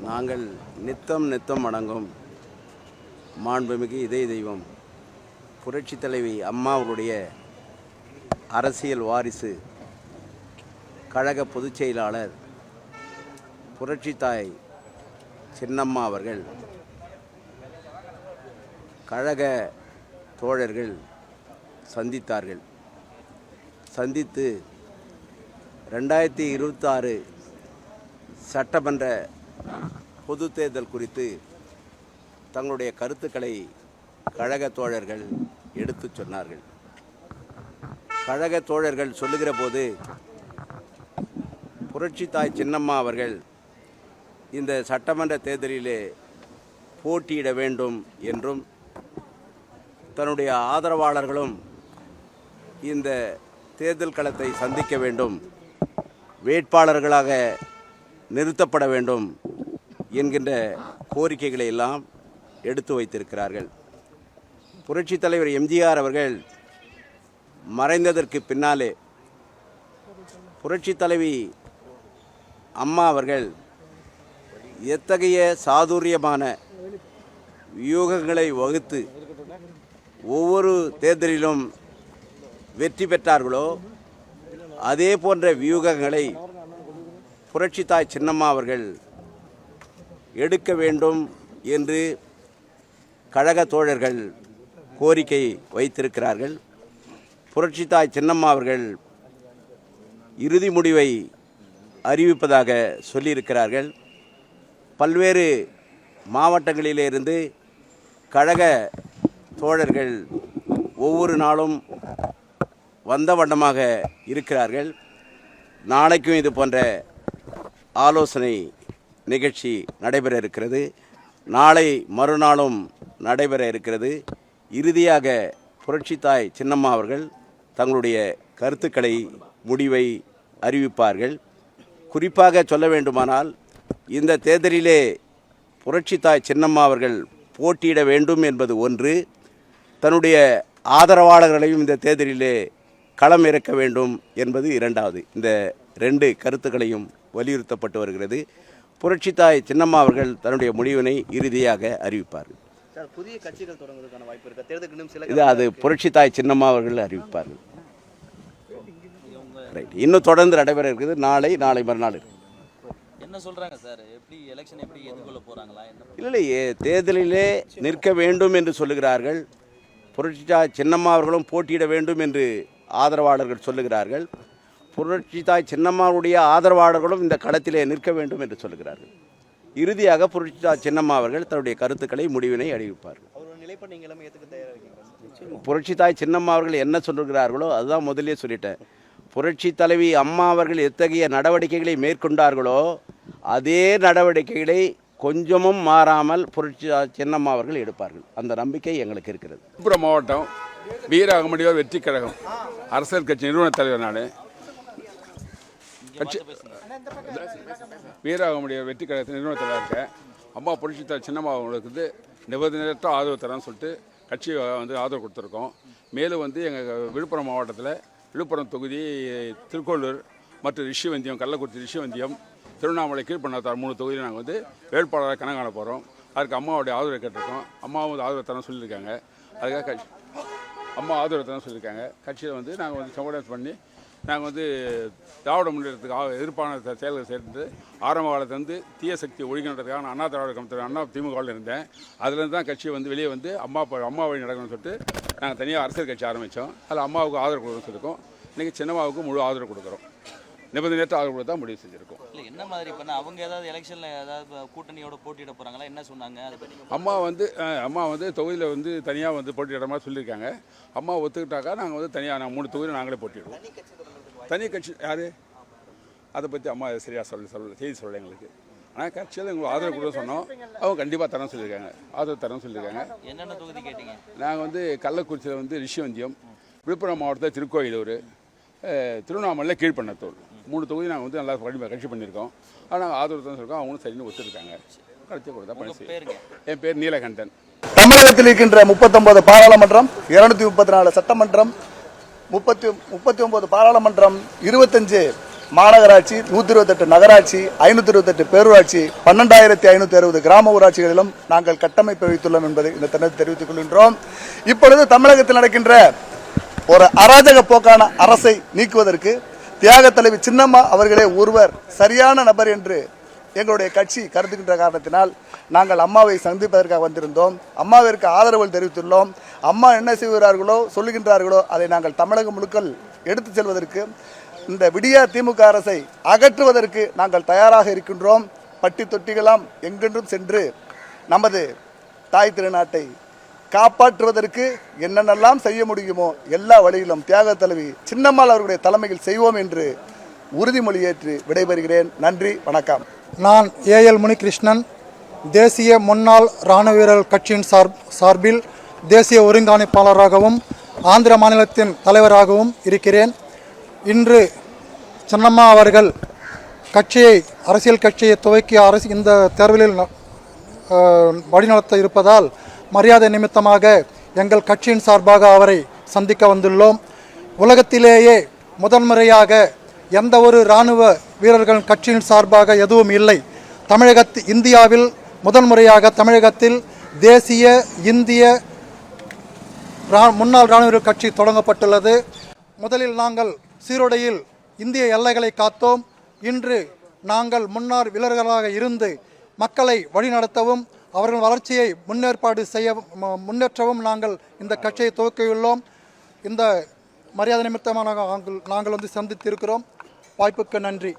நாங்கள் நித்தம் நித்தம் வணங்கும் மாண்புமிகு இதய தெய்வம் புரட்சி தலைவி அம்மாவுடைய அரசியல் வாரிசு கழக பொதுச் செயலாளர் புரட்சி தாய் சின்னம்மா அவர்கள் கழக தோழர்கள் சந்தித்தார்கள். சந்தித்து 2026 சட்டமன்ற பொது தேர்தல் குறித்து தங்களுடைய கருத்துக்களை கழக தோழர்கள் எடுத்து சொன்னார்கள். கழக தோழர்கள் சொல்லுகிற போது புரட்சி தாய் சின்னம்மா அவர்கள் இந்த சட்டமன்ற தேர்தலிலே போட்டியிட வேண்டும் என்றும் தன்னுடைய ஆதரவாளர்களும் இந்த தேர்தல் களத்தை சந்திக்க வேண்டும், வேட்பாளர்களாக நிறுத்தப்பட வேண்டும் என்கின்ற கோரிக்கைகளை எல்லாம் எடுத்து வைத்திருக்கிறார்கள். புரட்சி தலைவர் எம்ஜிஆர் அவர்கள் மறைந்ததற்கு பின்னாலே புரட்சி தலைவி அம்மா அவர்கள் எத்தகைய சாதுரியமான வியூகங்களை வகுத்து ஒவ்வொரு தேர்தலிலும் வெற்றி பெற்றார்களோ அதே போன்ற வியூகங்களை புரட்சி தாய் சின்னம்மா அவர்கள் எடுக்க வேண்டும் என்று கழக தோழர்கள் கோரிக்கை வைத்திருக்கிறார்கள். புரட்சி தாய் சின்னம்மா அவர்கள் இறுதி முடிவை அறிவிப்பதாக சொல்லியிருக்கிறார்கள். பல்வேறு மாவட்டங்களிலிருந்து கழக தோழர்கள் ஒவ்வொரு நாளும் வந்த வண்ணமாக இருக்கிறார்கள். நாளைக்கும் இது போன்ற ஆலோசனை நிகழ்ச்சி நடைபெற இருக்கிறது. நாளை மறுநாளும் நடைபெற இருக்கிறது. இறுதியாக புரட்சி தாய் சின்னம்மா அவர்கள் தங்களுடைய கருத்துக்களை முடிவை அறிவிப்பார்கள். குறிப்பாக சொல்ல வேண்டுமானால் இந்த தேர்தலிலே புரட்சி தாய் சின்னம்மா அவர்கள் போட்டியிட வேண்டும் என்பது ஒன்று, தன்னுடைய ஆதரவாளர்களையும் இந்த தேர்தலிலே களம் இறக்க வேண்டும் என்பது இரண்டாவது. இந்த 2 கருத்துக்களையும் வலியுறுத்தப்பட்டு வருகிறது. புரட்சி தாய் சின்னம்மா அவர்கள் தன்னுடைய முடிவினை இறுதியாக அறிவிப்பார்கள். புதிய கட்சிகள் தொடங்குவதற்கான வாய்ப்பு இருக்கா? தேர்தலுக்கு இது அது புரட்சி தாய் சின்னம்மா அவர்கள் அறிவிப்பார்கள். இன்னும் தொடர்ந்து நடைபெற இருக்குது. நாளை மறுநாள் என்ன சொல்றாங்க சார்? எப்படி எலெக்ஷன் எப்படி எதிர்கொள்ள போறாங்களா? இல்லை, தேர்தலிலே நிற்க வேண்டும் என்று சொல்லுகிறார்கள். புரட்சி தாய் சின்னம்மா அவர்களும் போட்டியிட வேண்டும் என்று ஆதரவாளர்கள் சொல்லுகிறார்கள். புரட்சி தாய் சின்னம்மாவுடைய ஆதரவாளர்களும் இந்த களத்திலே நிற்க வேண்டும் என்று சொல்லுகிறார்கள். இறுதியாக புரட்சி தாய் சின்னம்மா அவர்கள் தன்னுடைய கருத்துக்களை முடிவினை அறிவிப்பார்கள். புரட்சி தாய் சின்னம்மா அவர்கள் என்ன சொல்லுகிறார்களோ அதுதான் முதலே சொல்லிட்டேன். புரட்சி தலைவி அம்மா அவர்கள் எத்தகைய நடவடிக்கைகளை மேற்கொண்டார்களோ அதே நடவடிக்கைகளை கொஞ்சமும் மாறாமல் புரட்சி சின்னம்மா அவர்கள் எடுப்பார்கள். அந்த நம்பிக்கை எங்களுக்கு இருக்கிறது. விழுப்புரம் மாவட்டம் வீரஅகமடியார் வெற்றி கழகம் அரசியல் கட்சி நிறுவன தலைவர் நான். வீரஅகமடியார் வெற்றி கழகத்தின் நிறுவன தலைவர் இருக்கேன். அம்மா புரட்சி தாய் சின்னம்மா அவங்களுக்கு நிபந்தனையற்ற ஆதரவு தரேன்னு சொல்லிட்டு கட்சி ஆதரவு கொடுத்துருக்கோம். மேலும் எங்கள் விழுப்புரம் மாவட்டத்தில் விழுப்புரம் தொகுதி, திருக்கோளூர் மற்றும் ரிஷிவந்தியம், கள்ளக்குறிச்சி ரிஷிவந்தியம், திருவண்ணாமலை, கீழ்பண்ணாத்தார் 3 தொகுதியில் நாங்கள் வேட்பாளராக கணக்காண போகிறோம். அதுக்கு அம்மாவுடைய ஆதரவை கேட்டிருக்கோம். அம்மாவும் ஆதரவு தரேன் சொல்லியிருக்காங்க. அதுக்காக அம்மா ஆதரவு தரேன் சொல்லியிருக்காங்க. கட்சியில் நாங்கள் சமூகம் பண்ணி நாங்கள் திராவிட முன்னேற்றத்துக்கு எதிர்ப்பான செயல்களை சேர்ந்து ஆரம்ப காலத்தில் தீய சக்தி ஒழிக்கின்றதுக்காக நான் அண்ணா திராவிட கழகத்தில் அண்ணா திமுகவில் இருந்தேன். அதுலேருந்து தான் கட்சி வெளியே அம்மா வழி நடக்கணும்னு சொல்லிட்டு நாங்கள் தனியாக அரசியல் கட்சி ஆரம்பித்தோம். அதில் அம்மாவுக்கு ஆதரவு கொடுக்கணும்னு சொல்லியிருக்கோம். இன்றைக்கி சின்னம்மாவுக்கு முழு ஆதரவு கொடுக்குறோம். நிபந்தனையற்ற ஆதரவு கொடுத்தா முடிவு செஞ்சுருக்கோம். இல்லை, என்ன மாதிரி பண்ண அவங்க ஏதாவது எலெக்ஷனில் ஏதாவது கூட்டணியோட போட்டியிட போகிறாங்களா? என்ன சொன்னாங்க? அம்மா தொகுதியில் தனியாக போட்டியிட மாதிரி சொல்லியிருக்காங்க. அம்மா ஒத்துக்கிட்டாக்கா நாங்கள் தனியாக 3 தொகுதியில் நாங்களே போட்டியிடுவோம். தனி கட்சி யார் அதை பற்றி அம்மா சரியாக செய்தி சொல்லலை எங்களுக்கு. ஆனால் கட்சியில் எங்களுக்கு ஆதரவு கொடுக்க சொன்னோம். அவங்க கண்டிப்பாக தரேன்னு சொல்லியிருக்காங்க, ஆதரவு தரேன்னு சொல்லியிருக்காங்க. என்னென்ன தொகுதி கேட்டீங்க? நாங்கள் கள்ளக்குறிச்சியில் ரிஷிவந்தியம், விழுப்புரம் மாவட்டத்தில் திருக்கோயிலூர், திருவண்ணாமலையில் கீழ்பண்ணத்தூர் 3 தொகுதி நாங்கள் நல்லா கட்சி பண்ணியிருக்கோம். ஆனால் நாங்கள் ஆதரவு தான் சொல்லியிருக்கோம். அவங்களும் சரின்னு ஒத்துருக்காங்க. கட்சி கொடுத்தா பண்ணி. என் பேர் நீலகண்டன். தமிழகத்தில் இருக்கின்ற 39 பாராளுமன்றம், 234 சட்டமன்றம், 39 பாராளுமன்றம், 25 மாநகராட்சி, 128 நகராட்சி, 528 பேரூராட்சி, 12,560 கிராம ஊராட்சிகளிலும் நாங்கள் கட்டமைப்பு வைத்துள்ளோம் என்பதை இந்த தருணத்தில் தெரிவித்துக் கொள்கின்றோம். இப்பொழுது தமிழகத்தில் நடக்கின்ற ஒரு அராஜக போக்கான அரசை நீக்குவதற்கு தியாக தலைவி சின்னம்மா அவர்களே ஒருவர் சரியான நபர் என்று எங்களுடைய கட்சி கருதுகின்ற காரணத்தினால் நாங்கள் அம்மாவை சந்திப்பதற்காக வந்திருந்தோம். அம்மாவிற்கு ஆதரவு தெரிவித்துள்ளோம். அம்மா என்ன செய்கிறார்களோ சொல்லுகின்றார்களோ அதை நாங்கள் தமிழகம் முழுக்க எடுத்து செல்வதற்கு, இந்த விடியா திமுக அரசை அகற்றுவதற்கு நாங்கள் தயாராக இருக்கின்றோம். பட்டி தொட்டிகளாம் எங்கென்றும் சென்று நமது தாய் திருநாட்டை காப்பாற்றுவதற்கு என்னென்னலாம் செய்ய முடியுமோ எல்லா வழியிலும் தியாக தலைவி சின்னம்மாள் அவர்களுடைய தலைமையில் செய்வோம் என்று உறுதிமொழியேற்று விடைபெறுகிறேன். நன்றி, வணக்கம். நான் ஏஎல் முனிகிருஷ்ணன், தேசிய முன்னாள் இராணுவ வீரர் கட்சியின் சார்பில் தேசிய ஒருங்கிணைப்பாளராகவும் ஆந்திர மாநிலத்தின் தலைவராகவும் இருக்கிறேன். இன்று சின்னம்மா அவர்கள் அரசியல் கட்சியை துவக்கி இந்த தேர்தலில் வழிநடத்த இருப்பதால் மரியாதை நிமித்தமாக எங்கள் கட்சியின் சார்பாக அவரை சந்திக்க வந்துள்ளோம். உலகத்திலேயே முதன்முறையாக எந்த ஒரு இராணுவ வீரர்கள் கட்சியின் சார்பாக எதுவும் இல்லை. இந்தியாவில் முதன்முறையாக தமிழகத்தில் தேசிய இந்திய முன்னாள் இராணுவ வீரர் கட்சி தொடங்கப்பட்டுள்ளது. முதலில் நாங்கள் சீருடையில் இந்திய எல்லைகளை காத்தோம். இன்று நாங்கள் முன்னாள் வீரர்களாக இருந்து மக்களை வழிநடத்தவும் அவர்கள் வளர்ச்சியை முன்னேற்றவும் நாங்கள் இந்த கட்சியை துவக்கியுள்ளோம். இந்த மரியாதை நிமித்தமாக நாங்கள் சந்தித்திருக்கிறோம். வாய்ப்புக்கு நன்றி.